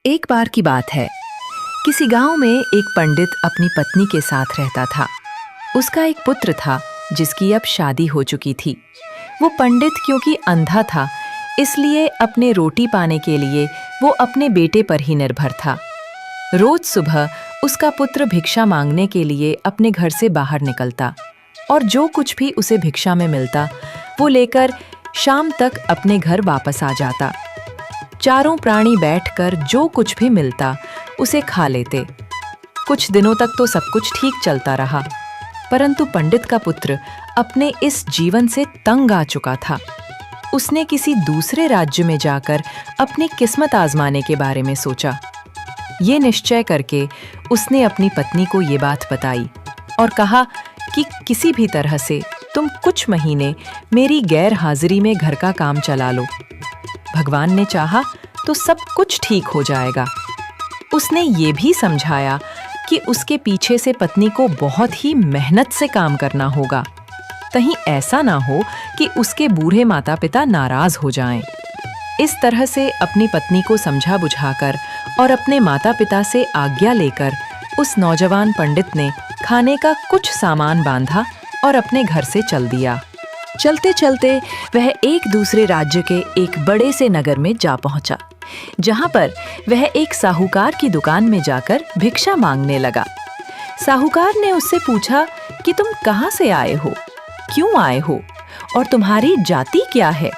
एक बार की बात है। किसी गांव में एक पंडित अपनी पत्नी के साथ रहता था। उसका एक पुत्र था जिसकी अब शादी हो चुकी थी। वो पंडित क्योंकि अंधा था, इसलिए अपने रोटी पाने के लिए वो अपने बेटे पर ही निर्भर था। रोज सुबह उसका पुत्र भिक्षा मांगने के लिए अपने घर से बाहर निकलता और जो कुछ भी उसे भिक्षा में मिलता वो लेकर शाम तक अपने घर वापस आ जाता। चारों प्राणी बैठकर जो कुछ भी मिलता उसे खा लेते। कुछ दिनों तक तो सब कुछ ठीक चलता रहा, परंतु पंडित का पुत्र अपने इस जीवन से तंग आ चुका था। उसने किसी दूसरे राज्य में जाकर अपनी किस्मत आजमाने के बारे में सोचा। ये निश्चय करके उसने अपनी पत्नी को ये बात बताई और कहा कि किसी भी तरह से तुम कुछ महीने मेरी गैर हाजिरी में घर का काम चला लो। भगवान ने चाहा तो सब कुछ ठीक हो जाएगा। उसने ये भी समझाया कि उसके पीछे से पत्नी को बहुत ही मेहनत से काम करना होगा, कहीं ऐसा ना हो कि उसके बूढ़े माता पिता नाराज हो जाएं। इस तरह से अपनी पत्नी को समझा बुझाकर और अपने माता पिता से आज्ञा लेकर उस नौजवान पंडित ने खाने का कुछ सामान बांधा और अपने घर से चल दिया। चलते चलते वह एक दूसरे राज्य के एक बड़े से नगर में जा पहुंचा, जहां पर वह एक साहूकार की दुकान में जाकर भिक्षा मांगने लगा। साहूकार ने उससे पूछा कि तुम कहां से आए हो, क्यों आए हो और तुम्हारी जाति क्या है।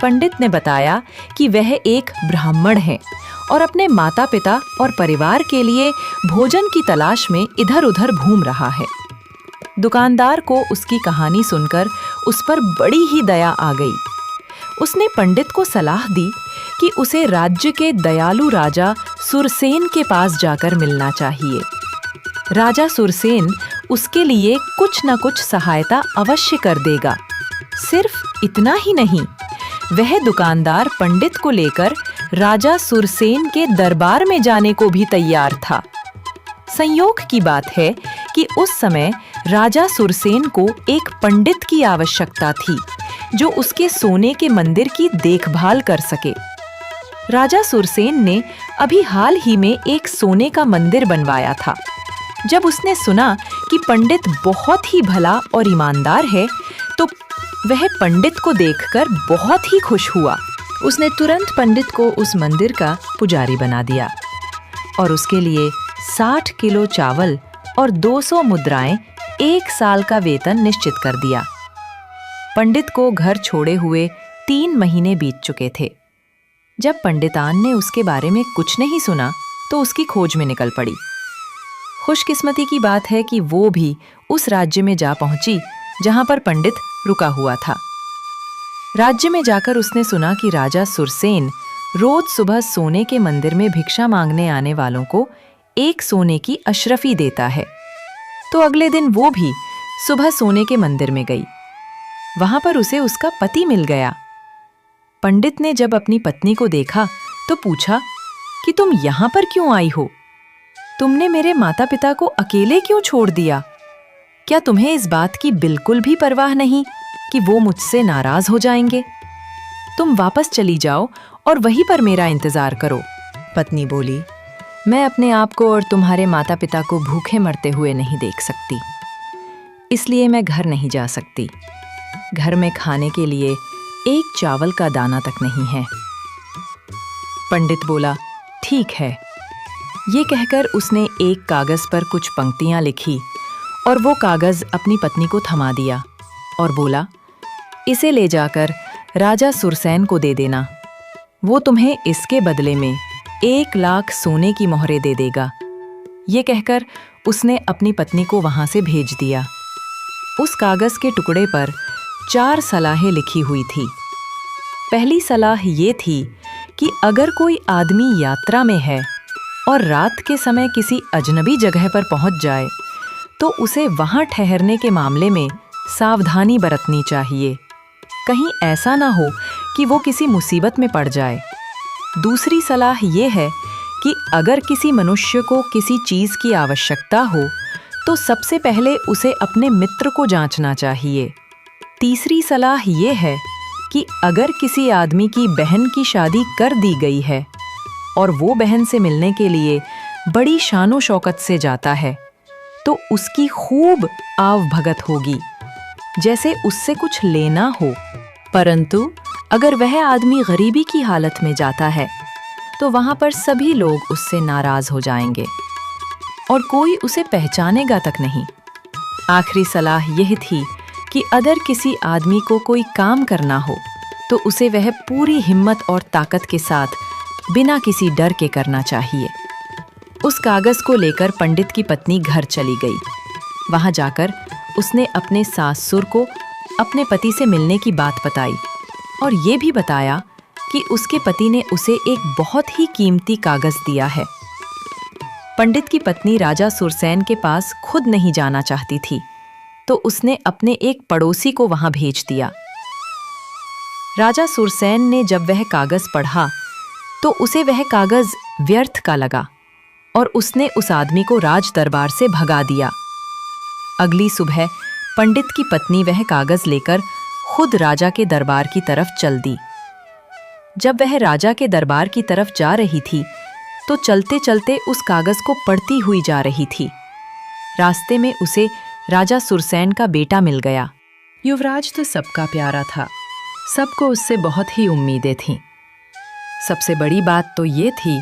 पंडित ने बताया कि वह एक ब्राह्मण है और अपने माता पिता और परिवार के लिए भोजन की तलाश में इधर-उधर घूम रहा है। दुकानदार को उसकी कहानी सुनकर उस पर बड़ी ही दया आ गई। उसने पंडित को सलाह दी कि उसे राज्य के दयालु राजा सुरसेन के पास जाकर मिलना चाहिए। राजा सुरसेन उसके लिए कुछ न कुछ सहायता अवश्य कर देगा। सिर्फ इतना ही नहीं, वह दुकानदार पंडित को लेकर राजा सुरसेन के दरबार में जाने को भी तैयार था। संयोग की बात है कि उस समय राजा सुरसेन को एक पंडित की आवश्यकता थी जो उसके सोने के मंदिर की देखभाल कर सके। राजा सुरसेन ने अभी हाल ही में एक सोने का मंदिर बनवाया था। जब उसने सुना कि पंडित बहुत ही भला और ईमानदार है, तो वह पंडित को देखकर बहुत ही खुश हुआ। उसने तुरंत पंडित को उस मंदिर का पुजारी बना दिया और उसके लिए 60 किलो चावल और 200 मुद्राएं 1 साल का वेतन निश्चित कर दिया। पंडित को घर छोड़े हुए 3 महीने बीत चुके थे। जब पंडितान ने उसके बारे में कुछ नहीं सुना तो उसकी खोज में निकल पड़ी। खुशकिस्मती की बात है कि वो भी उस राज्य में जा पहुंची जहां पर पंडित रुका हुआ था। राज्य में जाकर उसने सुना कि राजा सुरसेन रोज सुबह सोने के मंदिर में भिक्षा मांगने आने वालों को 1 सोने की अशरफी देता है। तो अगले दिन वो भी सुबह सोने के मंदिर में गई। वहां पर उसे उसका पति मिल गया। पंडित ने जब अपनी पत्नी को देखा तो पूछा कि तुम यहां पर क्यों आई हो? तुमने मेरे माता पिता को अकेले क्यों छोड़ दिया? क्या तुम्हें इस बात की बिल्कुल भी परवाह नहीं कि वो मुझसे नाराज हो जाएंगे? तुम वापस चली जाओ और वहीं पर मेरा इंतजार करो। पत्नी बोली, मैं अपने आप को और तुम्हारे माता पिता को भूखे मरते हुए नहीं देख सकती, इसलिए मैं घर नहीं जा सकती। घर में खाने के लिए 1 चावल का दाना तक नहीं है। पंडित बोला, ठीक है। ये कहकर उसने एक कागज पर कुछ पंक्तियां लिखी और वो कागज अपनी पत्नी को थमा दिया और बोला, इसे ले जाकर राजा सुरसेन को दे देना। वो तुम्हें इसके बदले में 1 लाख सोने की मोहरें दे देगा। ये कहकर उसने अपनी पत्नी को वहां से भेज दिया। उस कागज के टुकड़े पर 4 सलाहें लिखी हुई थी। पहली सलाह ये थी कि अगर कोई आदमी यात्रा में है और रात के समय किसी अजनबी जगह पर पहुंच जाए तो उसे वहां ठहरने के मामले में सावधानी बरतनी चाहिए, कहीं ऐसा ना हो कि वो किसी मुसीबत में पड़ जाए। दूसरी सलाह ये है कि अगर किसी मनुष्य को किसी चीज़ की आवश्यकता हो तो सबसे पहले उसे अपने मित्र को जांचना चाहिए। तीसरी सलाह ये है कि अगर किसी आदमी की बहन की शादी कर दी गई है और वो बहन से मिलने के लिए बड़ी शानो शौकत से जाता है तो उसकी खूब आवभगत होगी, जैसे उससे कुछ लेना हो। परंतु अगर वह आदमी गरीबी की हालत में जाता है तो वहां पर सभी लोग उससे नाराज हो जाएंगे और कोई उसे पहचानेगा तक नहीं। आखिरी सलाह यह थी कि अगर किसी आदमी को कोई काम करना हो तो उसे वह पूरी हिम्मत और ताकत के साथ बिना किसी डर के करना चाहिए। उस कागज को लेकर पंडित की पत्नी घर चली गई। वहां जाकर उसने अपने सास-ससुर को अपने पति से मिलने की बात बताई और ये भी बताया कि उसके पति ने उसे एक बहुत ही कीमती कागज दिया है। पंडित की पत्नी राजा सुरसेन के पास खुद नहीं जाना चाहती थी, तो उसने अपने एक पड़ोसी को वहां भेज दिया। राजा सुरसेन ने जब वह कागज पढ़ा तो उसे वह कागज व्यर्थ का लगा और उसने उस आदमी को राज दरबार से भगा दिया। अगली सुबह पंडित की पत्नी वह कागज लेकर खुद राजा के दरबार की तरफ चल दी। जब वह राजा के दरबार की तरफ जा रही थी तो चलते चलते उस कागज को पढ़ती हुई जा रही थी। रास्ते में उसे राजा सुरसेन का बेटा मिल गया। युवराज तो सबका प्यारा था, सबको उससे बहुत ही उम्मीदें थीं। सबसे बड़ी बात तो ये थी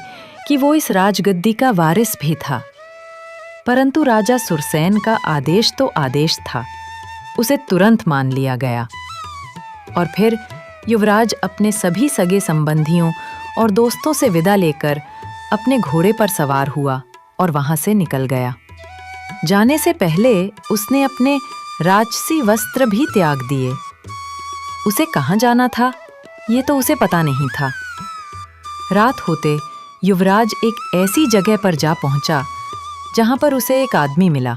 कि वो इस राजगद्दी का वारिस भी था। परंतु राजा सुरसेन का आदेश तो आदेश था, उसे तुरंत मान लिया गया। और फिर युवराज अपने सभी सगे संबंधियों और दोस्तों से विदा लेकर अपने घोड़े पर सवार हुआ और वहां से निकल गया। जाने से पहले उसने अपने राजसी वस्त्र भी त्याग दिए। उसे कहाँ जाना था ये तो उसे पता नहीं था। रात होते युवराज एक ऐसी जगह पर जा पहुंचा जहां पर उसे एक आदमी मिला।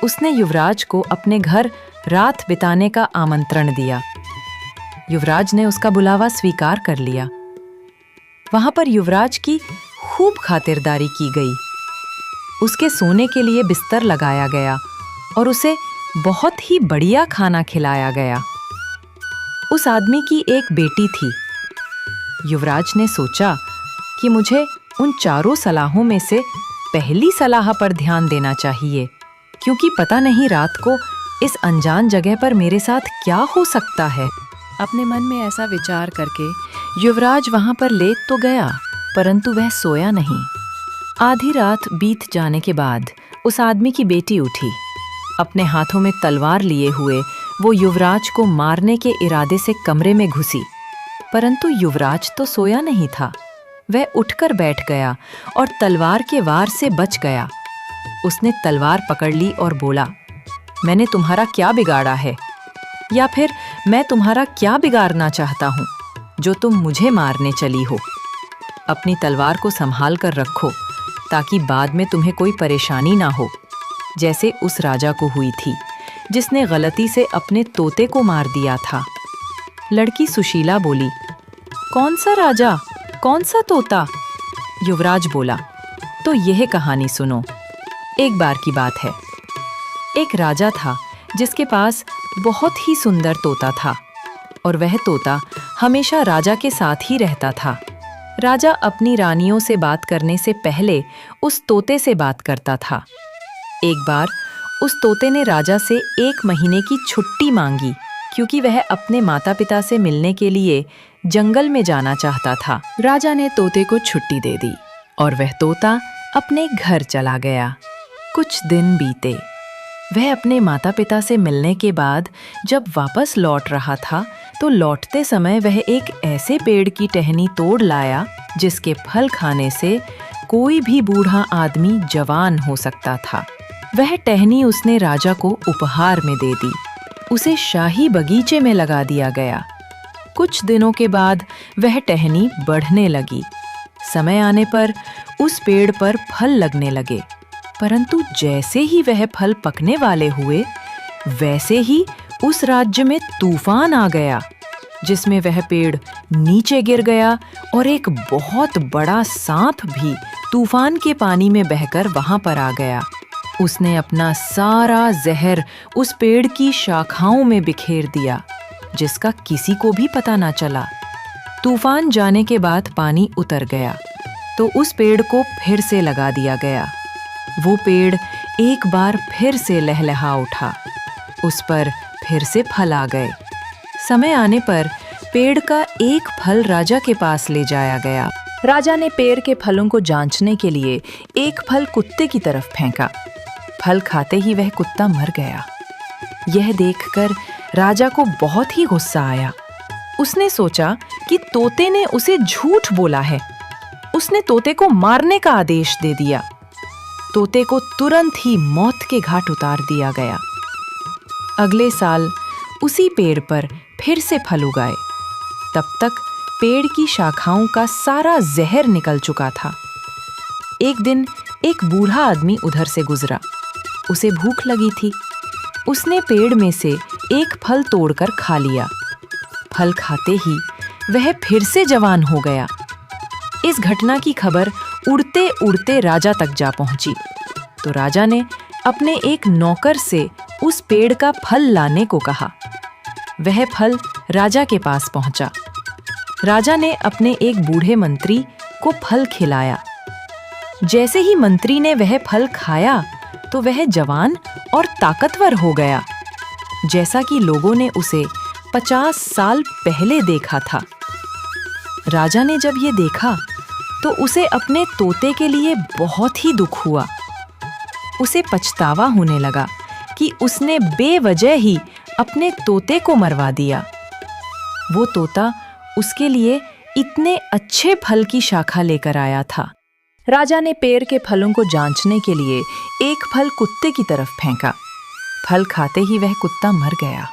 उसने युवराज को अपने घर रात बिताने का आमंत्रण दिया। युवराज ने उसका बुलावा स्वीकार कर लिया। वहां पर युवराज की खूब खातिरदारी की गई। उसके सोने के लिए बिस्तर लगाया गया और उसे बहुत ही बढ़िया खाना खिलाया गया। उस आदमी की एक बेटी थी। युवराज ने सोचा कि मुझे उन चारों सलाहों में से पहली सलाह पर ध्यान देना चाहिए, क्योंकि पता नहीं रात को इस अनजान जगह पर मेरे साथ क्या हो सकता है। अपने मन में ऐसा विचार करके युवराज वहां पर लेट तो गया, परंतु वह सोया नहीं। आधी रात बीत जाने के बाद उस आदमी की बेटी उठी। अपने हाथों में तलवार लिए हुए वो युवराज को मारने के इरादे से कमरे में घुसी, परंतु युवराज तो सोया नहीं था। वह उठकर बैठ गया और तलवार के वार से बच गया। उसने तलवार पकड़ ली और बोला, मैंने तुम्हारा क्या बिगाड़ा है, या फिर मैं तुम्हारा क्या बिगाड़ना चाहता हूँ जो तुम मुझे मारने चली हो। अपनी तलवार को संभाल कर रखो ताकि बाद में तुम्हें कोई परेशानी ना हो, जैसे उस राजा को हुई थी जिसने गलती से अपने तोते को मार दिया था। लड़की सुशीला बोली, कौन सा राजा, कौन सा तोता? युवराज बोला, तो यह कहानी सुनो। एक बार की बात है, एक राजा था जिसके पास बहुत ही सुंदर तोता था और वह तोता हमेशा राजा के साथ ही रहता था। राजा अपनी रानियों से बात करने से पहले उस तोते से बात करता था। एक बार उस तोते ने राजा से 1 महीने की छुट्टी मांगी, क्योंकि वह अपने माता पिता से मिलने के लिए जंगल में जाना चाहता था। राजा ने तोते को छुट्टी दे दी और वह तोता अपने घर चला गया। कुछ दिन बीते। वह अपने माता पिता से मिलने के बाद जब वापस लौट रहा था तो लौटते समय वह एक ऐसे पेड़ की टहनी तोड़ लाया जिसके फल खाने से कोई भी बूढ़ा आदमी जवान हो सकता था। वह टहनी उसने राजा को उपहार में दे दी। उसे शाही बगीचे में लगा दिया गया। कुछ दिनों के बाद वह टहनी बढ़ने लगी। समय आने पर उस पेड़ पर फल लगने लगे, परंतु जैसे ही वह फल पकने वाले हुए, वैसे ही उस राज्य में तूफान आ गया, जिसमें वह पेड़ नीचे गिर गया और एक बहुत बड़ा सांप भी तूफान के पानी में बहकर वहां पर आ गया। उसने अपना सारा जहर उस पेड़ की शाखाओं में बिखेर दिया, जिसका किसी को भी पता ना चला। तूफान जाने के बाद पानी उतर गया तो उस पेड़ को फिर से लगा दिया गया। वो पेड़ एक बार फिर से लहलहा उठा। उस पर फिर से फल आ गए। समय आने पर पेड़ का एक फल राजा के पास ले जाया गया। राजा ने पेड़ के फलों को जांचने के लिए एक फल कुत्ते की तरफ फेंका। फल खाते ही वह कुत्ता मर गया। यह देखकर राजा को बहुत ही गुस्सा आया। उसने सोचा कि तोते ने उसे झूठ बोला है। उसने तोते को मारने का आदेश दे दिया। तोते को तुरंत ही मौत के घाट उतार दिया गया। अगले साल उसी पेड़ पर फिर से फल उगाए। तब तक पेड़ की शाखाओं का सारा जहर निकल चुका था। एक दिन एक बूढ़ा आदमी उधर से गुजरा। उसे भूख लगी थी। उसने पेड़ में से एक फल तोड़कर खा लिया। फल खाते ही वह फिर से जवान हो गया। इस घटना की खबर उड़ते उड़ते राजा तक जा पहुंची। तो राजा ने अपने एक नौकर से उस पेड़ का फल लाने को कहा। वह फल राजा के पास पहुंचा। राजा ने अपने एक बूढ़े मंत्री को फल खिलाया। जैसे ही मंत्री ने वह फल खाया तो वह जवान और ताकतवर हो गया, जैसा कि लोगों ने उसे 50 साल पहले देखा था। राजा ने जब ये देखा तो उसे अपने तोते के लिए बहुत ही दुख हुआ। उसे पछतावा होने लगा कि उसने बेवजह ही अपने तोते को मरवा दिया। वो तोता उसके लिए इतने अच्छे फल की शाखा लेकर आया था। राजा ने पेड़ के फलों को जांचने के लिए एक फल कुत्ते की तरफ फेंका। फल खाते ही वह कुत्ता मर गया।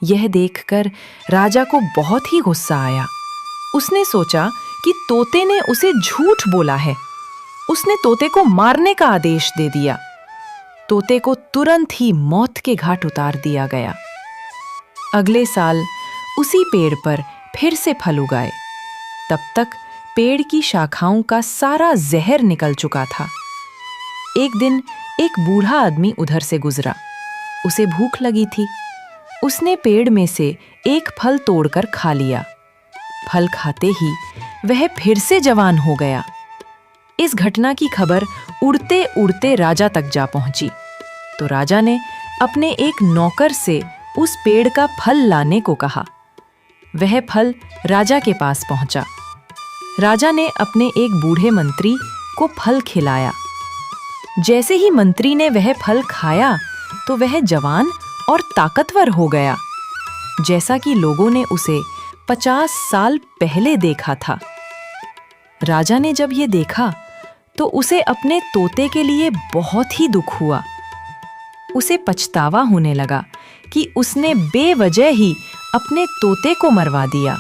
यह देखकर राजा को बहुत ही गुस्सा आया। उसने सोचा कि तोते ने उसे झूठ बोला है। उसने तोते को मारने का आदेश दे दिया। तोते को तुरंत ही मौत के घाट उतार दिया गया। अगले साल उसी पेड़ पर फिर से फल उगाए। तब तक पेड़ की शाखाओं का सारा जहर निकल चुका था। एक दिन एक बूढ़ा आदमी उधर से गुजरा। उसे भूख लगी थी। उसने पेड़ में से एक फल तोड़कर खा लिया। फल खाते ही वह फिर से जवान हो गया। इस घटना की खबर उड़ते उड़ते राजा तक जा पहुंची। तो राजा ने अपने एक नौकर से उस पेड़ का फल लाने को कहा। वह फल राजा के पास पहुंचा। राजा ने अपने एक बूढ़े मंत्री को फल खिलाया। जैसे ही मंत्री ने वह फल खाया तो वह जवान और ताकतवर हो गया, जैसा कि लोगों ने उसे 50 साल पहले देखा था। राजा ने जब ये देखा तो उसे अपने तोते के लिए बहुत ही दुख हुआ। उसे पछतावा होने लगा कि उसने बेवजह ही अपने तोते को मरवा दिया।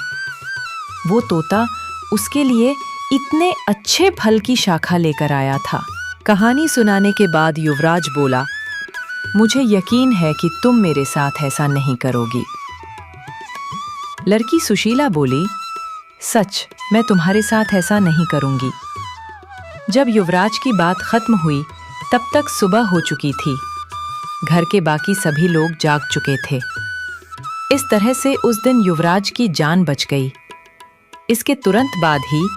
वो तोता उसके लिए इतने अच्छे फल की शाखा लेकर आया था। कहानी सुनाने के बाद युवराज बोला, मुझे यकीन है कि तुम मेरे साथ ऐसा नहीं करोगी। लड़की सुशीला बोली, सच, मैं तुम्हारे साथ ऐसा नहीं करूंगी। जब युवराज की बात खत्म हुई तब तक सुबह हो चुकी थी। घर के बाकी सभी लोग जाग चुके थे। इस तरह से उस दिन युवराज की जान बच गई। इसके तुरंत बाद ही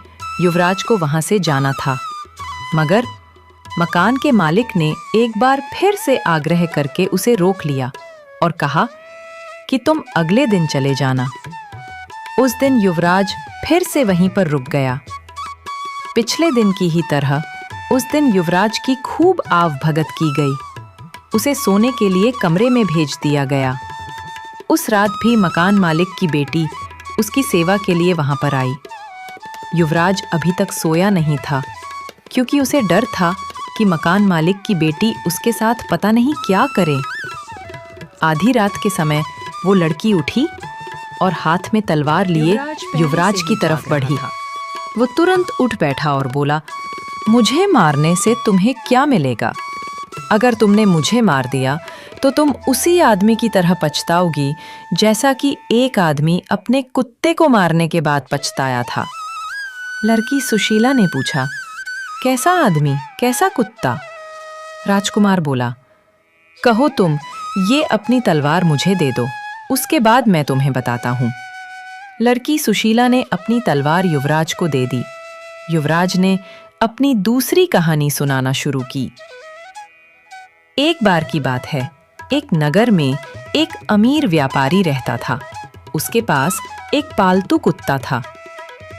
युवराज को वहां से जाना था, मगर मकान के मालिक ने एक बार फिर से आग्रह करके उसे रोक लिया और कहा कि तुम अगले दिन चले जाना। उस दिन युवराज फिर से वहीं पर रुक गया। पिछले दिन की ही तरह उस दिन युवराज की खूब आव भगत की गई। उसे सोने के लिए कमरे में भेज दिया गया। उस रात भी मकान मालिक की बेटी उसकी सेवा के लिए वहां पर आई। युवराज अभी तक सोया नहीं था, क्योंकि उसे डर था कि मकान मालिक की बेटी उसके साथ पता नहीं क्या करे। आधी रात के समय वो लड़की उठी और हाथ में तलवार लिए युवराज की तरफ बढ़ी। वो तुरंत उठ बैठा और बोला, मुझे मारने से तुम्हें क्या मिलेगा? अगर तुमने मुझे मार दिया तो तुम उसी आदमी की तरह पछताओगी जैसा कि एक आदमी अपने कुत्ते को मारने के बाद पछताया था। लड़की सुशीला ने पूछा, कैसा आदमी, कैसा कुत्ता? राजकुमार बोला, कहो तुम, ये अपनी तलवार मुझे दे दो, उसके बाद मैं तुम्हें बताता हूँ। लड़की सुशीला ने अपनी तलवार युवराज को दे दी। युवराज ने अपनी दूसरी कहानी सुनाना शुरू की। एक बार की बात है, एक नगर में एक अमीर व्यापारी रहता था। उसके पास एक पालतू कुत्ता था।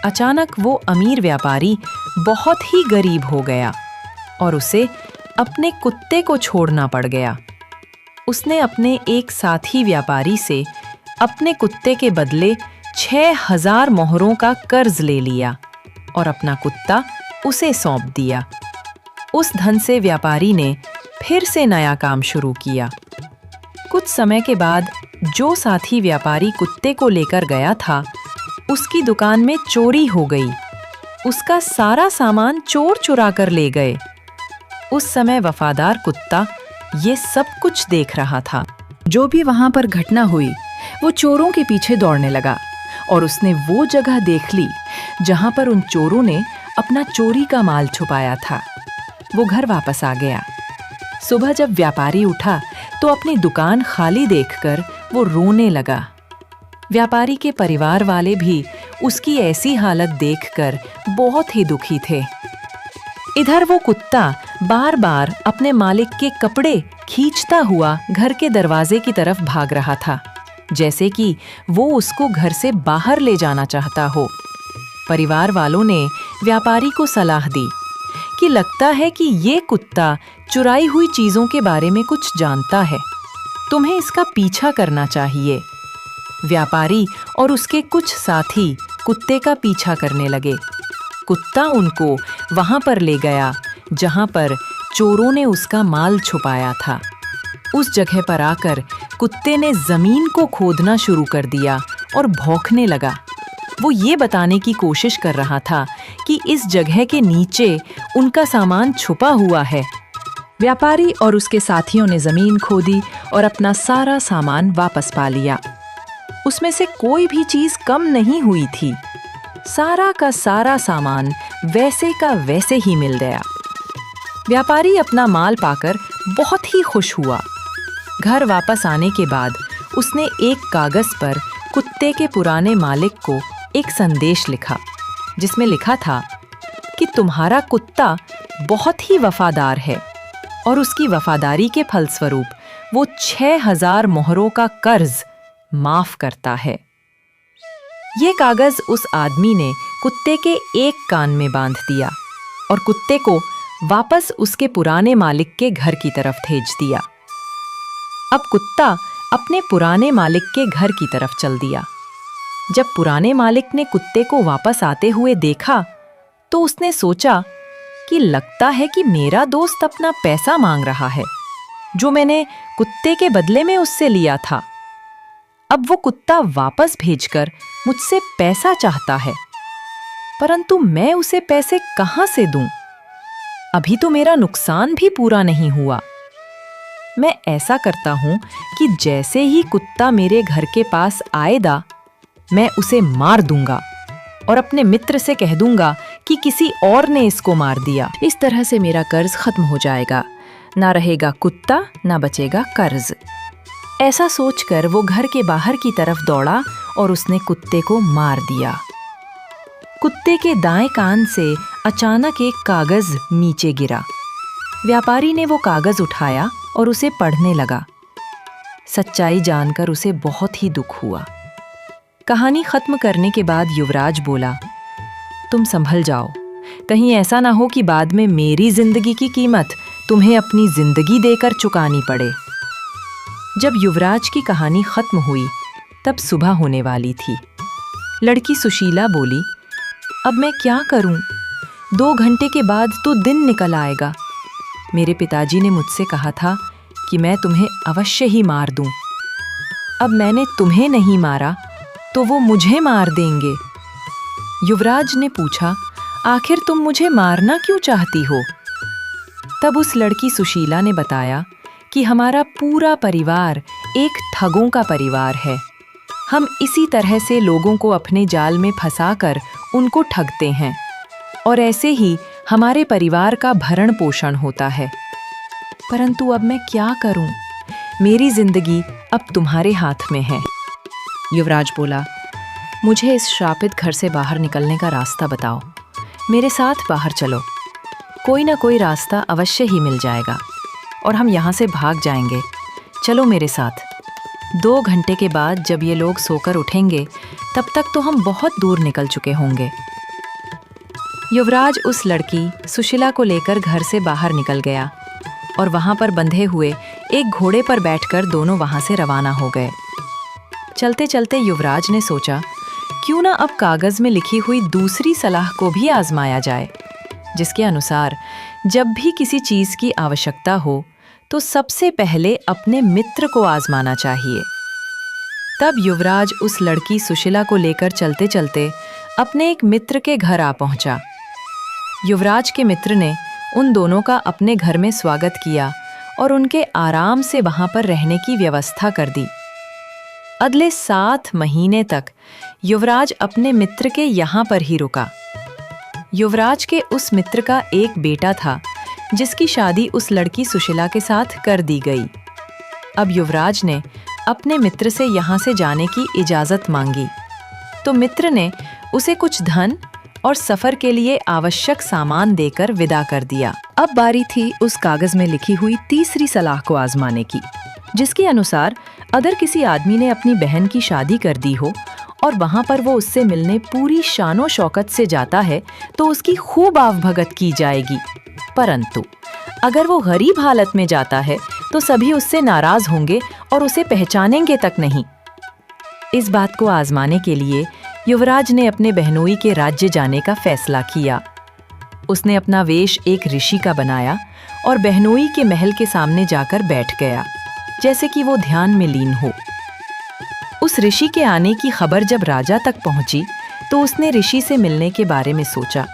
अचानक वो अमीर व्यापारी बहुत ही गरीब हो गया और उसे अपने कुत्ते को छोड़ना पड़ गया। उसने अपने एक साथी व्यापारी से अपने कुत्ते के बदले 6,000 मोहरों का कर्ज ले लिया और अपना कुत्ता उसे सौंप दिया। उस धन से व्यापारी ने फिर से नया काम शुरू किया। कुछ समय के बाद जो साथी व्यापारी कुत्ते को लेकर गया था, उसकी दुकान में चोरी हो गई। उसका सारा सामान चोर चुरा कर ले गए। उस समय वफादार कुत्ता ये सब कुछ देख रहा था। जो भी वहां पर घटना हुई, वो चोरों के पीछे दौड़ने लगा और उसने वो जगह देख ली जहां पर उन चोरों ने अपना चोरी का माल छुपाया था। वो घर वापस आ गया। सुबह जब व्यापारी उठा तो अपनी दुकान खाली देखकर वो रोने लगा। व्यापारी के परिवार वाले भी उसकी ऐसी हालत देखकर बहुत ही दुखी थे। इधर वो कुत्ता बार बार अपने मालिक के कपड़े खींचता हुआ घर के दरवाजे की तरफ भाग रहा था, जैसे कि वो उसको घर से बाहर ले जाना चाहता हो। परिवार वालों ने व्यापारी को सलाह दी कि लगता है कि ये कुत्ता चुराई हुई चीजों के बारे में कुछ जानता है, तुम्हें इसका पीछा करना चाहिए। व्यापारी और उसके कुछ साथी कुत्ते का पीछा करने लगे। कुत्ता उनको वहां पर ले गया जहां पर चोरों ने उसका माल छुपाया था। उस जगह पर आकर कुत्ते ने जमीन को खोदना शुरू कर दिया और भौंकने लगा। वो ये बताने की कोशिश कर रहा था कि इस जगह के नीचे उनका सामान छुपा हुआ है। व्यापारी और उसके साथियों ने जमीन खोदी और अपना सारा सामान वापस पा लिया। उसमें से कोई भी चीज कम नहीं हुई थी। सारा का सारा सामान वैसे का वैसे ही मिल गया। व्यापारी अपना माल पाकर बहुत ही खुश हुआ। घर वापस आने के बाद उसने एक कागज पर कुत्ते के पुराने मालिक को एक संदेश लिखा, जिसमें लिखा था कि तुम्हारा कुत्ता बहुत ही वफादार है और उसकी वफादारी के फलस्वरूप वो 6,000 मोहरों का कर्ज माफ करता है। ये कागज उस आदमी ने कुत्ते के एक कान में बांध दिया और कुत्ते को वापस उसके पुराने मालिक के घर की तरफ भेज दिया। अब कुत्ता अपने पुराने मालिक के घर की तरफ चल दिया। जब पुराने मालिक ने कुत्ते को वापस आते हुए देखा तो उसने सोचा कि लगता है कि मेरा दोस्त अपना पैसा मांग रहा है, जो मैंने कुत्ते के बदले में उससे लिया था। अब वो कुत्ता वापस भेजकर मुझसे पैसा चाहता है, परंतु मैं उसे पैसे कहां से दूं? अभी तो मेरा नुकसान भी पूरा नहीं हुआ। मैं ऐसा करता हूं कि जैसे ही कुत्ता मेरे घर के पास आएगा, मैं उसे मार दूंगा और अपने मित्र से कह दूंगा कि किसी और ने इसको मार दिया। इस तरह से मेरा कर्ज खत्म हो जाएगा। ना रहेगा कुत्ता, ना बचेगा कर्ज। ऐसा सोचकर वो घर के बाहर की तरफ दौड़ा और उसने कुत्ते को मार दिया। कुत्ते के दाएं कान से अचानक एक कागज नीचे गिरा। व्यापारी ने वो कागज उठाया और उसे पढ़ने लगा। सच्चाई जानकर उसे बहुत ही दुख हुआ। कहानी खत्म करने के बाद युवराज बोला, तुम संभल जाओ, कहीं ऐसा ना हो कि बाद में मेरी जिंदगी की कीमत तुम्हें अपनी जिंदगी देकर चुकानी पड़े। जब युवराज की कहानी खत्म हुई तब सुबह होने वाली थी। लड़की सुशीला बोली, अब मैं क्या करूं? 2 घंटे के बाद तो दिन निकल आएगा। मेरे पिताजी ने मुझसे कहा था कि मैं तुम्हें अवश्य ही मार दूं। अब मैंने तुम्हें नहीं मारा तो वो मुझे मार देंगे। युवराज ने पूछा, आखिर तुम मुझे मारना क्यों चाहती हो? तब उस लड़की सुशीला ने बताया कि हमारा पूरा परिवार एक ठगों का परिवार है। हम इसी तरह से लोगों को अपने जाल में फंसाकर उनको ठगते हैं और ऐसे ही हमारे परिवार का भरण पोषण होता है। परंतु अब मैं क्या करूं? मेरी जिंदगी अब तुम्हारे हाथ में है। युवराज बोला, मुझे इस श्रापित घर से बाहर निकलने का रास्ता बताओ। मेरे साथ बाहर चलो, कोई ना कोई रास्ता अवश्य ही मिल जाएगा और हम यहाँ से भाग जाएंगे। चलो मेरे साथ। 2 घंटे के बाद जब ये लोग सोकर उठेंगे तब तक तो हम बहुत दूर निकल चुके होंगे। युवराज उस लड़की सुशीला को लेकर घर से बाहर निकल गया और वहां पर बंधे हुए एक घोड़े पर बैठकर दोनों वहां से रवाना हो गए। चलते चलते युवराज ने सोचा, क्यों ना अब कागज में लिखी हुई दूसरी सलाह को भी आजमाया जाए, जिसके अनुसार जब भी किसी चीज की आवश्यकता हो तो सबसे पहले अपने मित्र को आजमाना चाहिए। तब युवराज उस लड़की सुशीला को लेकर चलते चलते अपने एक मित्र के घर आ पहुंचा। युवराज के मित्र ने उन दोनों का अपने घर में स्वागत किया और उनके आराम से वहां पर रहने की व्यवस्था कर दी। अगले 7 महीने तक युवराज अपने मित्र के यहाँ पर ही रुका। युवराज के उस मित्र का एक बेटा था जिसकी शादी उस लड़की सुशीला के साथ कर दी गई। अब युवराज ने अपने मित्र से यहाँ से जाने की इजाज़त मांगी तो मित्र ने उसे कुछ धन और सफ़र के लिए आवश्यक सामान देकर विदा कर दिया। अब बारी थी उस कागज़ में लिखी हुई तीसरी सलाह को आजमाने की, जिसके अनुसार अगर किसी आदमी ने अपनी बहन की शादी कर दी हो और वहां पर वो उससे मिलने पूरी शानो शौकत से जाता है तो उसकी खूब आवभगत की जाएगी, परंतु अगर वो गरीब हालत में जाता है तो सभी उससे नाराज होंगे और उसे पहचानेंगे तक नहीं। इस बात को आजमाने के लिए युवराज ने अपने बहनोई के राज्य जाने का फैसला किया। उसने अपना वेश एक ऋषि का बनाया और बहनोई के महल के सामने जाकर बैठ गया, जैसे कि वो ध्यान में लीन हो। उस ऋषि के आने की खबर जब राजा तक पहुंची तो उसने ऋषि से मिलने के बारे में सोचा,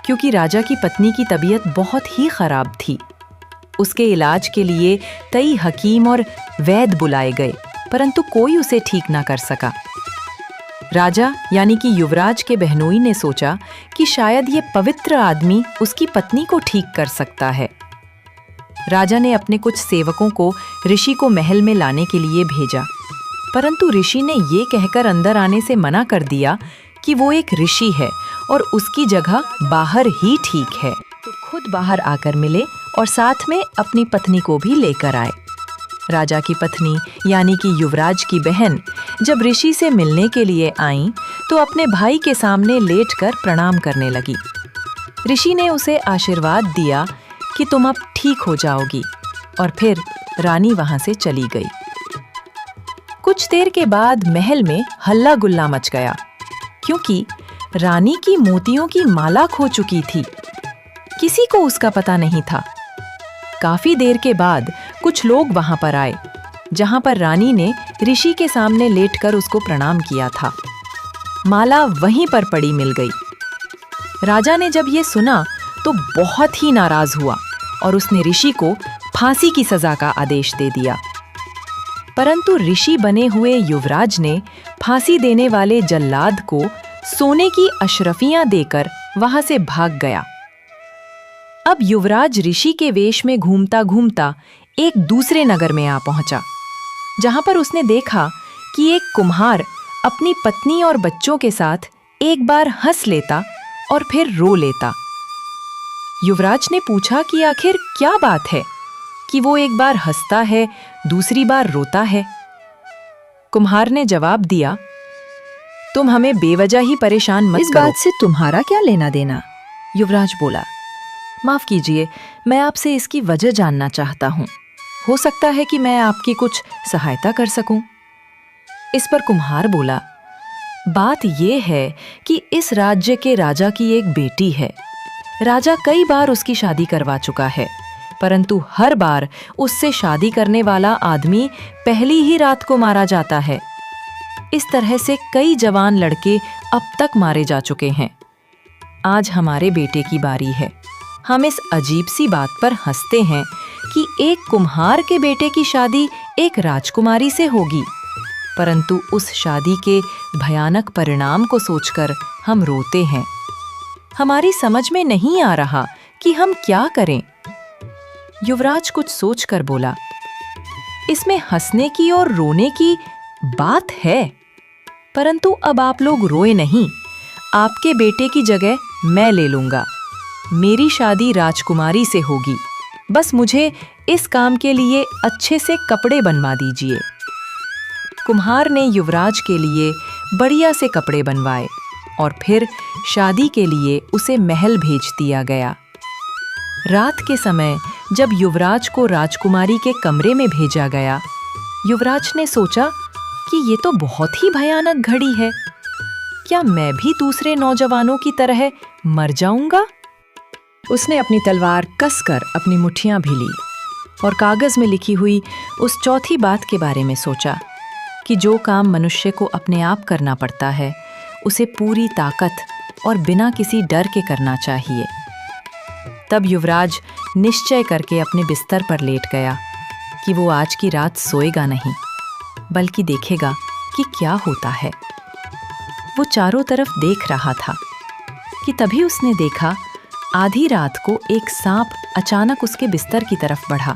क्योंकि राजा की पत्नी की तबीयत बहुत ही खराब थी। उसके इलाज के लिए कई हकीम और वैद्य बुलाए गए, परंतु कोई उसे ठीक ना कर सका। राजा यानी कि युवराज के बहनोई ने सोचा कि शायद ये पवित्र आदमी उसकी पत्नी को ठीक कर सकता है। राजा ने अपने कुछ सेवकों को ऋषि को महल में लाने के लिए भेजा, परंतु ऋषि ने ये कहकर अंदर आने से मना कर दिया कि वो एक ऋषि है और उसकी जगह बाहर ही ठीक है। तो खुद बाहर आकर मिले और साथ में अपनी पत्नी को भी लेकर आए। राजा की पत्नी यानी कि युवराज की बहन जब ऋषि से मिलने के लिए आईं तो अपने भाई के सामने लेटकर प्रणाम करने लगी। ऋषि ने उसे आशीर्वाद दिया कि तुम अब ठीक हो जाओगी, और फिर रानी वहां से चली गई। कुछ देर के बाद महल में हल्ला गुल्ला मच गया, क्योंकि रानी की मोतियों की माला खो चुकी थी। किसी को उसका पता नहीं था। काफी देर के बाद कुछ लोग वहां पर आए, जहां पर रानी ने ऋषि के सामने लेटकर उसको प्रणाम किया था। माला वहीं पर पड़ी मिल गई। राजा ने जब ये सुना तो बहुत ही नाराज हुआ और उसने ऋषि को फांसी की सजा का आदेश दे दिया। परंतु ऋषि बने हुए युवराज ने फांसी देने वाले जल्लाद को सोने की अशरफियां देकर वहां से भाग गया। अब युवराज ऋषि के वेश में घूमता घूमता एक दूसरे नगर में आ पहुंचा, जहां पर उसने देखा कि एक कुम्हार अपनी पत्नी और बच्चों के साथ एक बार हंस लेता और फिर रो लेता। युवराज ने पूछा कि आखिर क्या बात है कि वो एक बार हंसता है, दूसरी बार रोता है। कुम्हार ने जवाब दिया, तुम हमें बेवजह ही परेशान मत करो। इस बात से तुम्हारा क्या लेना देना? युवराज बोला, माफ कीजिए, मैं आपसे इसकी वजह जानना चाहता हूँ। हो सकता है कि मैं आपकी कुछ सहायता कर सकूं। इस पर कुम्हार बोला, बात यह है कि इस राज्य के राजा की एक बेटी है। राजा कई बार उसकी शादी करवा चुका है, परंतु हर बार उससे शादी करने वाला आदमी पहली ही रात को मारा जाता है। इस तरह से कई जवान लड़के अब तक मारे जा चुके हैं। आज हमारे बेटे की बारी है। हम इस अजीब सी बात पर हंसते हैं कि एक कुम्हार के बेटे की शादी एक राजकुमारी से होगी, परंतु उस शादी के भयानक परिणाम को सोचकर हम रोते हैं। हमारी समझ में नहीं आ रहा कि हम क्या करें। युवराज कुछ सोचकर बोला, इसमें हंसने की और रोने की बात है, परंतु अब आप लोग रोए नहीं। आपके बेटे की जगह मैं ले लूंगा। मेरी शादी राजकुमारी से होगी। बस मुझे इस काम के लिए अच्छे से कपड़े बनवा दीजिए। कुम्हार ने युवराज के लिए बढ़िया से कपड़े बनवाए और फिर शादी के लिए उसे महल भेज दिया गया। रात के समय जब युवराज को राजकुमारी के कमरे में भेजा गया, युवराज ने सोचा कि ये तो बहुत ही भयानक घड़ी है। क्या मैं भी दूसरे नौजवानों की तरह मर जाऊंगा? उसने अपनी तलवार कसकर अपनी मुट्ठियां भी ली और कागज में लिखी हुई उस चौथी बात के बारे में सोचा कि जो काम मनुष्य को अपने आप करना पड़ता है, उसे पूरी ताकत और बिना किसी डर के करना चाहिए। तब युवराज निश्चय करके अपने बिस्तर पर लेट गया कि वो आज की रात सोएगा नहीं, बल्कि देखेगा कि क्या होता है। वो चारों तरफ देख रहा था कि तभी उसने देखा आधी रात को एक सांप अचानक उसके बिस्तर की तरफ बढ़ा।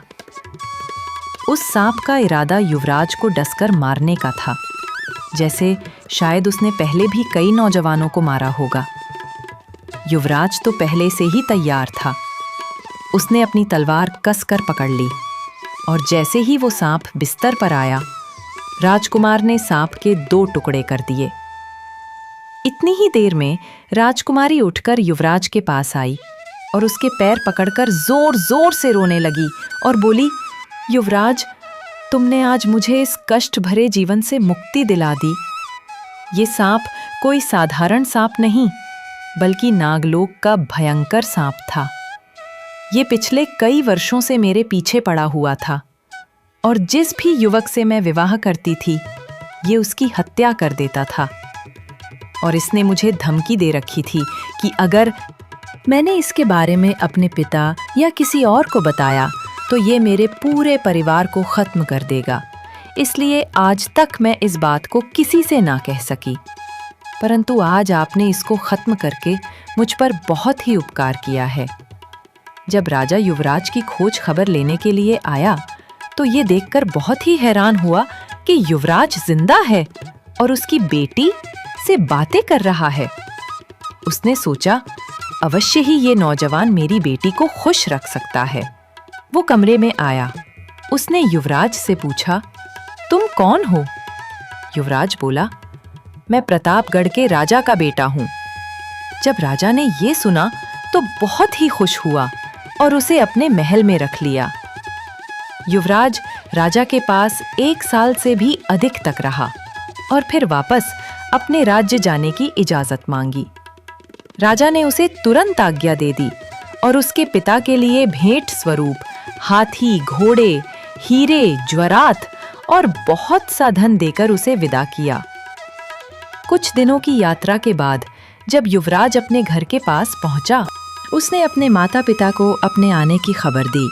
उस सांप का इरादा युवराज को डसकर मारने का था, जैसे शायद उसने पहले भी कई नौजवानों को मारा होगा। युवराज तो पहले से ही तैयार था। उसने अपनी तलवार कसकर पकड़ ली और जैसे ही वो सांप बिस्तर पर आया, राजकुमार ने सांप के 2 टुकड़े कर दिए। इतनी ही देर में राजकुमारी उठकर युवराज के पास आई और उसके पैर पकड़कर जोर जोर से रोने लगी और बोली, युवराज, तुमने आज मुझे इस कष्ट भरे जीवन से मुक्ति दिला दी। ये सांप कोई साधारण सांप नहीं, बल्कि नागलोक का भयंकर सांप था। ये पिछले कई वर्षों से मेरे पीछे पड़ा हुआ था और जिस भी युवक से मैं विवाह करती थी, ये उसकी हत्या कर देता था। और इसने मुझे धमकी दे रखी थी कि अगर मैंने इसके बारे में अपने पिता या किसी और को बताया तो ये मेरे पूरे परिवार को खत्म कर देगा। इसलिए आज तक मैं इस बात को किसी से ना कह सकी। परंतु आज आपने इसको खत्म करके मुझ पर बहुत ही उपकार किया है। जब राजा युवराज की खोज खबर लेने के लिए आया तो ये देखकर बहुत ही हैरान हुआ कि युवराज जिंदा है और उसकी बेटी से बातें कर रहा है। उसने सोचा, अवश्य ही ये नौजवान मेरी बेटी को खुश रख सकता है। वो कमरे में आया। उसने युवराज से पूछा, तुम कौन हो? युवराज बोला, मैं प्रतापगढ़ के राजा का बेटा हूं। जब राजा ने ये सुना तो बहुत ही खुश हुआ और उसे अपने महल में रख लिया। युवराज राजा के पास 1 साल से भी अधिक तक रहा और फिर वापस अपने राज्य जाने की इजाजत मांगी। राजा ने उसे तुरंत आज्ञा दे दी और उसके पिता के लिए भेंट स्वरूप हाथी, घोड़े, हीरे, ज्वरात और बहुत सा धन देकर उसे विदा किया। कुछ दिनों की यात्रा के बाद जब युवराज अपने घर के पास पहुंचा, उसने अपने माता पिता को अपने आने की खबर दी।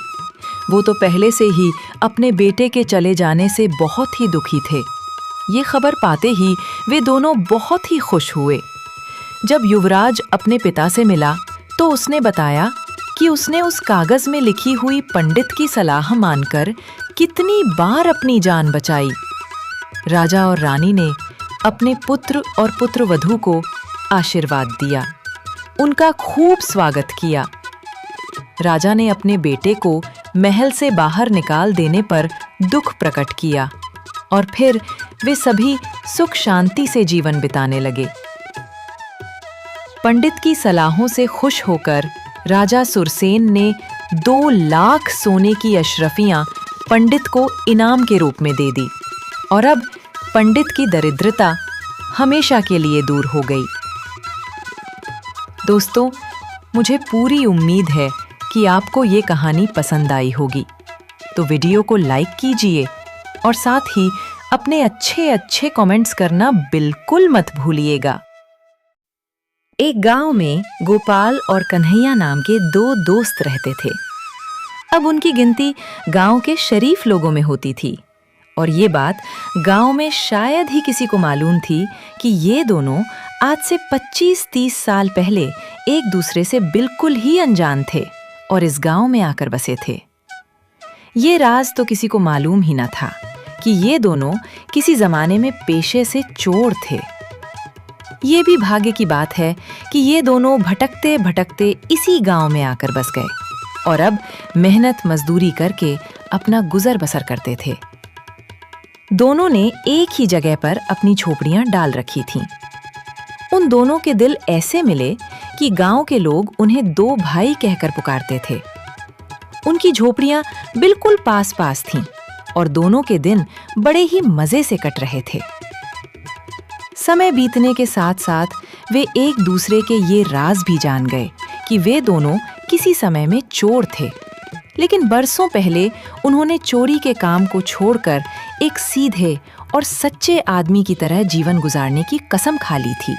वो तो पहले से ही अपने बेटे के चले जाने से बहुत ही दुखी थे। ये खबर पाते ही वे दोनों बहुत ही खुश हुए। जब युवराज अपने पिता से मिला तो उसने बताया कि उसने उस कागज में लिखी हुई पंडित की सलाह मानकर कितनी बार अपनी जान बचाई। राजा और रानी ने अपने पुत्र और पुत्रवधू को आशीर्वाद दिया, उनका खूब स्वागत किया। राजा ने अपने बेटे को महल से बाहर निकाल देने पर दुख प्रकट किया और फिर वे सभी सुख शांति से जीवन बिताने लगे। पंडित की सलाहों से खुश होकर राजा सुरसेन ने 2 लाख सोने की अशरफियां पंडित को इनाम के रूप में दे दी और अब पंडित की दरिद्रता हमेशा के लिए दूर हो गई। दोस्तों, मुझे पूरी उम्मीद है कि आपको ये कहानी पसंद आई होगी। तो वीडियो को लाइक कीजिए और साथ ही अपने अच्छे कमेंट्स करना बिल्कुल मत भूलिएगा। एक गांव में गोपाल और कन्हैया नाम के 2 दोस्त रहते थे। अब उनकी गिनती गांव के शरीफ लोगों में होती थी और ये बात गांव में शायद ही किसी को मालूम थी कि ये दोनों आज से 25-30 साल पहले एक दूसरे से बिल्कुल ही अनजान थे और इस गांव में आकर बसे थे। ये राज तो किसी को मालूम ही न था कि ये दोनों किसी जमाने में पेशे से चोर थे। ये भी भाग्य की बात है कि ये दोनों भटकते भटकते इसी गांव में आकर बस गए और अब मेहनत मजदूरी करके अपना गुजर बसर करते थे। दोनों ने एक ही जगह पर अपनी झोपड़ियां डाल रखी थीं। उन दोनों के दिल ऐसे मिले कि गांव के लोग उन्हें दो भाई कहकर पुकारते थे। उनकी झोपड़ियां बिल्कुल पास पास थीं और दोनों के दिन बड़े ही मजे से कट रहे थे। समय बीतने के साथ साथ वे एक दूसरे के ये राज भी जान गए कि वे दोनों किसी समय में चोर थे, लेकिन बरसों पहले उन्होंने चोरी के काम को छोड़कर एक सीधे और सच्चे आदमी की तरह जीवन गुजारने की कसम खा ली थी।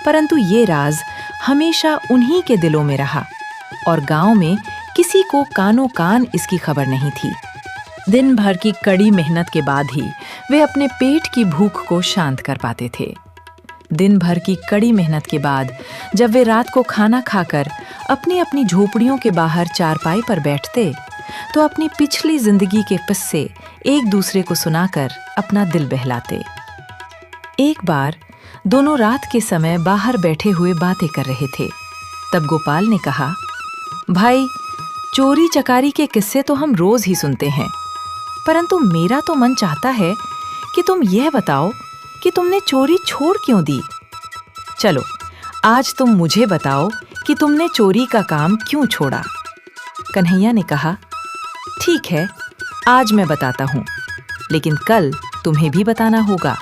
परंतु ये राज हमेशा उन्हीं के दिलों में रहा और गांव में किसी को कानो कान इसकी खबर नहीं थी। दिन भर की कड़ी मेहनत के बाद ही वे अपने पेट की भूख को शांत कर पाते थे। दिन भर की कड़ी मेहनत के बाद जब वे रात को खाना खाकर अपनी अपनी झोपड़ियों के बाहर चारपाई पर बैठते तो अपनी पिछली जिंदगी के किस्से एक दूसरे को सुनाकर अपना दिल बहलाते। एक बार दोनों रात के समय बाहर बैठे हुए बातें कर रहे थे। तब गोपाल ने कहा, भाई, चोरी चकारी के किस्से तो हम रोज ही सुनते हैं, परंतु मेरा तो मन चाहता है कि तुम यह बताओ कि तुमने चोरी छोड़ क्यों दी। चलो, आज तुम मुझे बताओ कि तुमने चोरी का काम क्यों छोड़ा। कन्हैया ने कहा, ठीक है, आज मैं बताता हूँ, लेकिन कल तुम्हें भी बताना होगा।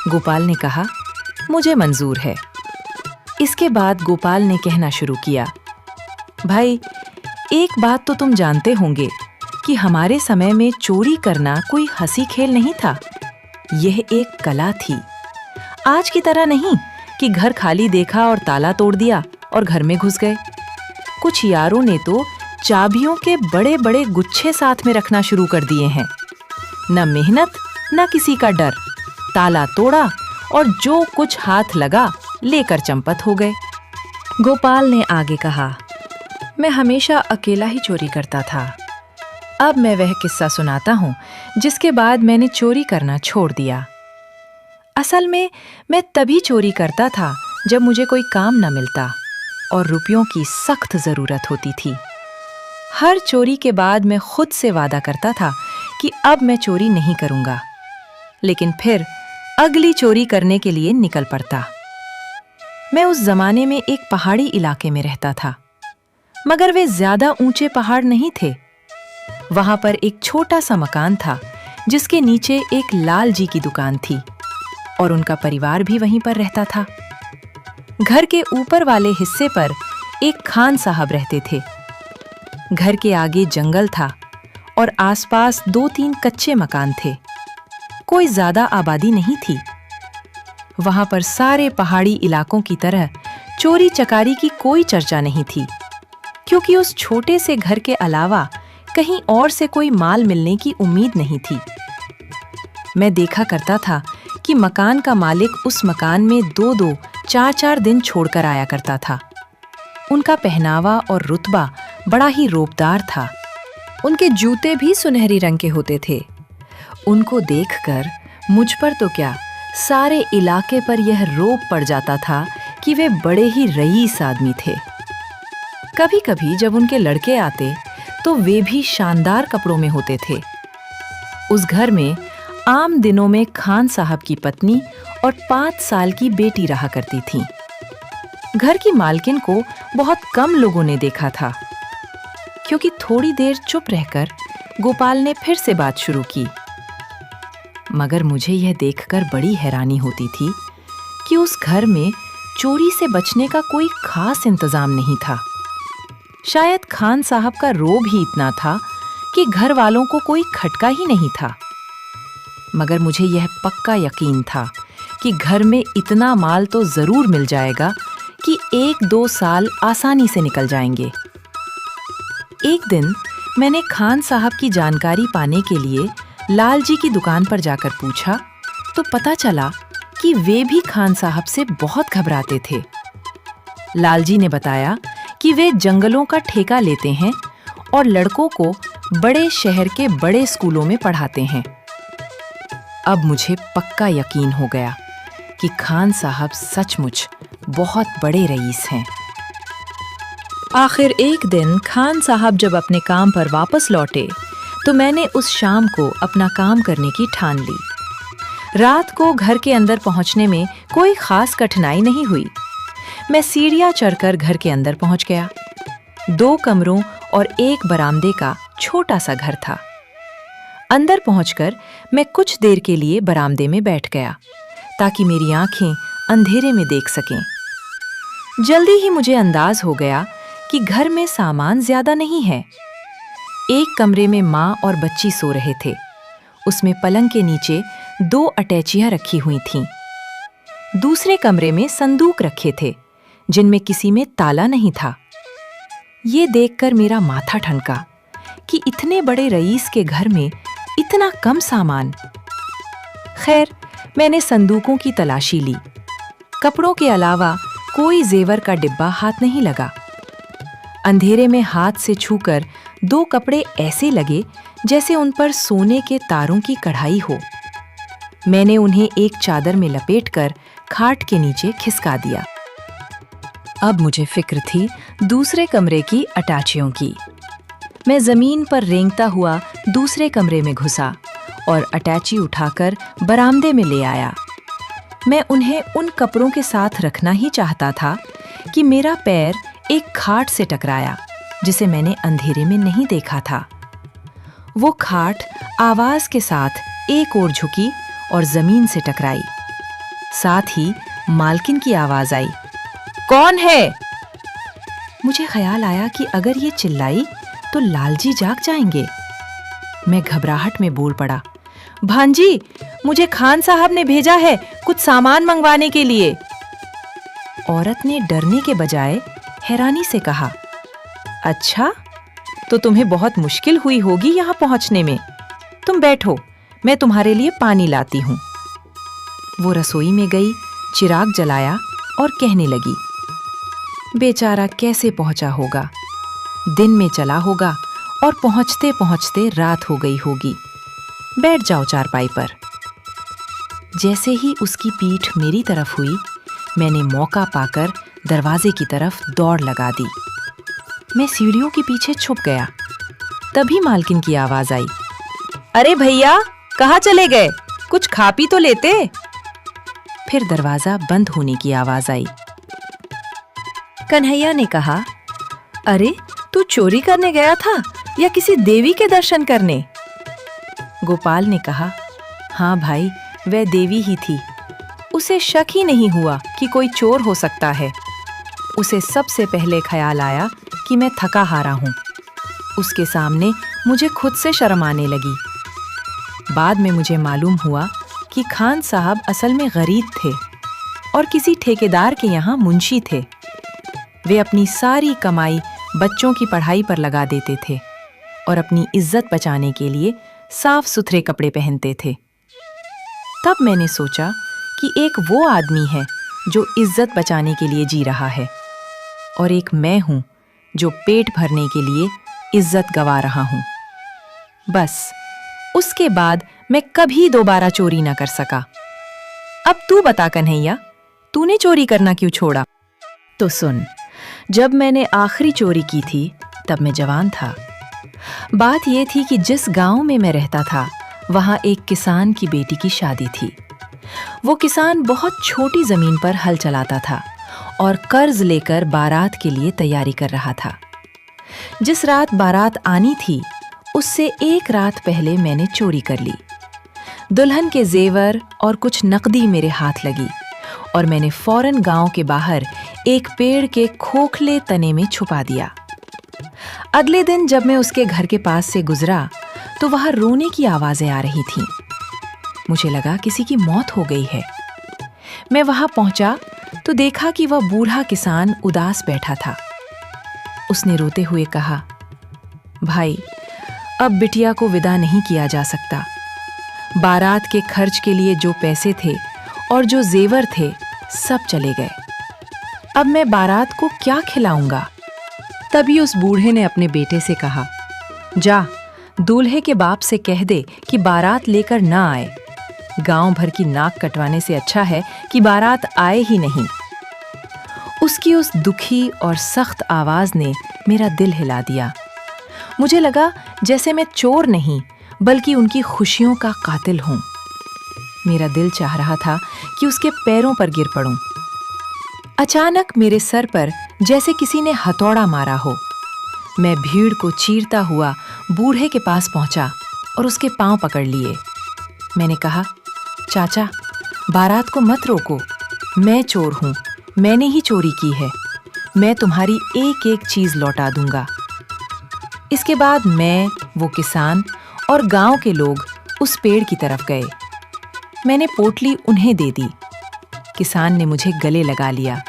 गोपाल ने कहा, मुझे मंजूर है। इसके बाद गोपाल ने कहना शुरू किया, भाई, एक बात तो तुम जानते होंगे कि हमारे समय में चोरी करना कोई हंसी खेल नहीं था। यह एक कला थी। आज की तरह नहीं कि घर खाली देखा और ताला तोड़ दिया और घर में घुस गए। कुछ यारों ने तो चाबियों के बड़े बड़े गुच्छे साथ में रखना शुरू कर दिए हैं। न मेहनत न किसी का डर, ताला तोड़ा और जो कुछ हाथ लगा लेकर चंपत हो गए। गोपाल ने आगे कहा, मैं हमेशा अकेला ही चोरी करता था। अब मैं वह किस्सा सुनाता हूँ जिसके बाद मैंने चोरी करना छोड़ दिया। असल में मैं तभी चोरी करता था जब मुझे कोई काम न मिलता और रुपयों की सख्त जरूरत होती थी। हर चोरी के बाद मैं खुद से वादा करता था कि अब मैं चोरी नहीं करूंगा, लेकिन फिर अगली चोरी करने के लिए निकल पड़ता। मैं उस जमाने में एक पहाड़ी इलाके में रहता था, मगर वे ज्यादा ऊंचे पहाड़ नहीं थे। वहां पर एक छोटा सा मकान था जिसके नीचे एक लाल जी की दुकान थी और उनका परिवार भी वहीं पर रहता था। घर के ऊपर वाले हिस्से पर एक खान साहब रहते थे। घर के आगे जंगल था और आसपास 2-3 कच्चे मकान थे। कोई ज्यादा आबादी नहीं थी। वहां पर सारे पहाड़ी इलाकों की तरह चोरी चकारी की कोई चर्चा नहीं थी, क्योंकि उस छोटे से घर के अलावा कहीं और से कोई माल मिलने की उम्मीद नहीं थी। मैं देखा करता था कि मकान का मालिक उस मकान में 2-2, 4-4 दिन छोड़कर आया करता था। उनका पहनावा और रुतबा बड़ा ही रौबदार था। उनके जूते भी सुनहरी रंग के होते थे। उनको देखकर मुझ पर तो क्या, सारे इलाके पर यह रौब पड़ जाता था कि वे बड़े ही रईस आदमी थे। कभी-कभी जब उनके लड़के आते तो वे भी शानदार कपड़ों में होते थे। उस घर में आम दिनों में खान साहब की पत्नी और 5 साल की बेटी रहा करती थीं। घर की मालकिन को बहुत कम लोगों ने देखा था, क्योंकि थोड़ी देर चुप रहकर गोपाल ने फिर से बात शुरू की। मगर मुझे यह देखकर बड़ी हैरानी होती थी कि उस घर में चोरी से बचने का कोई खास इंतजाम नहीं था। शायद खान साहब का रोब ही इतना था कि घर वालों को कोई खटका ही नहीं था। मगर मुझे यह पक्का यकीन था कि घर में इतना माल तो जरूर मिल जाएगा कि 1-2 साल आसानी से निकल जाएंगे। एक दिन मैंने खान साहब की जानकारी पाने के लिए लाल जी की दुकान पर जाकर पूछा तो पता चला कि वे भी खान साहब से बहुत घबराते थे। लाल जी ने बताया कि वे जंगलों का ठेका लेते हैं और लड़कों को बड़े शहर के बड़े स्कूलों में पढ़ाते हैं। अब मुझे पक्का यकीन हो गया कि खान साहब सचमुच बहुत बड़े रईस हैं। आखिर एक दिन खान साहब जब अपने काम पर वापस लौटे तो मैंने उस शाम को अपना काम करने की ठान ली। रात को घर के अंदर पहुंचने में कोई खास कठिनाई नहीं हुई। मैं सीढ़ियां चढ़कर घर के अंदर पहुंच गया। 2 कमरों और एक बरामदे का छोटा सा घर था। अंदर पहुंचकर मैं कुछ देर के लिए बरामदे में बैठ गया ताकि मेरी आंखें अंधेरे में देख सकें। जल्दी ही मुझे अंदाज हो गया कि घर में सामान ज्यादा नहीं है। एक कमरे में माँ और बच्ची सो रहे थे। उसमें पलंग के नीचे 2 अटैचियां रखी हुई थीं। दूसरे कमरे में संदूक रखे थे जिनमें किसी में ताला नहीं था। ये देखकर मेरा माथा ठनका कि इतने बड़े रईस के घर में इतना कम सामान। खैर, मैंने संदूकों की तलाशी ली। कपड़ों के अलावा कोई जेवर का डिब्बा हाथ नहीं लगा। अंधेरे में हाथ से छूकर 2 कपड़े ऐसे लगे जैसे उन पर सोने के तारों की कढ़ाई हो। मैंने उन्हें एक चादर में लपेटकर खाट के नीचे खिसका दिया। अब मुझे फिक्र थी दूसरे कमरे की अटैचियों की। मैं जमीन पर रेंगता हुआ दूसरे कमरे में घुसा और अटैची उठाकर बरामदे में ले आया। मैं उन्हें उन कपड़ों के साथ रखना ही चाहता था कि मेरा पैर एक खाट से टकराया जिसे मैंने अंधेरे में नहीं देखा था। वो खाट आवाज के साथ एक ओर झुकी और जमीन से टकराई। साथ ही मालकिन की आवाज आई, कौन है? मुझे ख्याल आया कि अगर ये चिल्लाई तो लालजी जाग जाएंगे। मैं घबराहट में बोल पड़ा, भांजी, मुझे खान साहब ने भेजा है कुछ सामान मंगवाने के लिए। औरत ने डरने के बजाय हैरानी से कहा, अच्छा, तो तुम्हें बहुत मुश्किल हुई होगी यहाँ पहुँचने में। तुम बैठो, मैं तुम्हारे लिए पानी लाती हूँ। वो रसोई में गई, चिराग जलाया और कहने लगी, बेचारा कैसे पहुंचा होगा। दिन में चला होगा और पहुंचते पहुंचते रात हो गई होगी। बैठ जाओ चारपाई पर। जैसे ही उसकी पीठ मेरी तरफ हुई, मैंने मौका पाकर दरवाजे की तरफ दौड़ लगा दी। मैं सीढ़ियों के पीछे छुप गया। तभी मालकिन की आवाज आई, अरे भैया, कहाँ चले गए? कुछ खा पी तो लेते। फिर दरवाजा बंद होने की आवाज आई। कन्हैया ने कहा, अरे तू चोरी करने गया था या किसी देवी के दर्शन करने? गोपाल ने कहा, हाँ भाई, वह देवी ही थी। उसे शक ही नहीं हुआ कि कोई चोर हो सकता है। उसे सबसे पहले ख्याल आया कि मैं थका हारा हूँ। उसके सामने मुझे खुद से शर्म आने लगी। बाद में मुझे मालूम हुआ कि खान साहब असल में गरीब थे और किसी ठेकेदार के यहाँ मुंशी थे। वे अपनी सारी कमाई बच्चों की पढ़ाई पर लगा देते थे और अपनी इज्जत बचाने के लिए साफ सुथरे कपड़े पहनते थे। तब मैंने सोचा कि एक वो आदमी है जो इज्जत बचाने के लिए जी रहा है और एक मैं हूं जो पेट भरने के लिए इज्जत गवा रहा हूं। बस उसके बाद मैं कभी दोबारा चोरी ना कर सका। अब तू बता कन्हैया, तूने चोरी करना क्यों छोड़ा? तो सुन, जब मैंने आखिरी चोरी की थी तब मैं जवान था। बात यह थी कि जिस गांव में मैं रहता था वहां एक किसान की बेटी की शादी थी। वो किसान बहुत छोटी जमीन पर हल चलाता था और कर्ज लेकर बारात के लिए तैयारी कर रहा था। जिस रात बारात आनी थी उससे एक रात पहले मैंने चोरी कर ली। दुल्हन के जेवर और कुछ नकदी मेरे हाथ लगी और मैंने फौरन गांव के बाहर एक पेड़ के खोखले तने में छुपा दिया। अगले दिन जब मैं उसके घर के पास से गुजरा तो वहां रोने की आवाजें आ रही थीं। मुझे लगा किसी की मौत हो गई है। मैं वहां पहुंचा तो देखा कि वह बूढ़ा किसान उदास बैठा था। उसने रोते हुए कहा, भाई, अब बिटिया को विदा नहीं किया जा सकता। बारात के खर्च के लिए जो पैसे थे और जो जेवर थे सब चले गए। अब मैं बारात को क्या खिलाऊंगा? तभी उस बूढ़े ने अपने बेटे से कहा, जा दूल्हे के बाप से कह दे कि बारात लेकर ना आए। गांव भर की नाक कटवाने से अच्छा है कि बारात आए ही नहीं। उसकी उस दुखी और सख्त आवाज ने मेरा दिल हिला दिया। मुझे लगा जैसे मैं चोर नहीं बल्कि उनकी खुशियों का कातिल हूं। मेरा दिल चाह रहा था कि उसके पैरों पर गिर पड़ूं। अचानक मेरे सर पर जैसे किसी ने हथौड़ा मारा हो। मैं भीड़ को चीरता हुआ बूढ़े के पास पहुंचा और उसके पांव पकड़ लिए। मैंने कहा, चाचा, बारात को मत रोको। मैं चोर हूं, मैंने ही चोरी की है। मैं तुम्हारी एक एक चीज लौटा दूंगा। इसके बाद मैं, वो किसान और गांव के लोग उस पेड़ की तरफ गए। मैंने पोटली उन्हें दे दी। किसान ने मुझे गले लगा लिया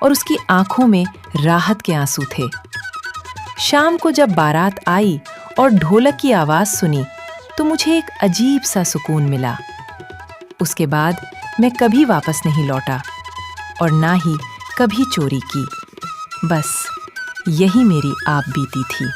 और उसकी आंखों में राहत के आंसू थे। शाम को जब बारात आई और ढोलक की आवाज सुनी तो मुझे एक अजीब सा सुकून मिला। उसके बाद मैं कभी वापस नहीं लौटा और ना ही कभी चोरी की। बस यही मेरी आप बीती थी।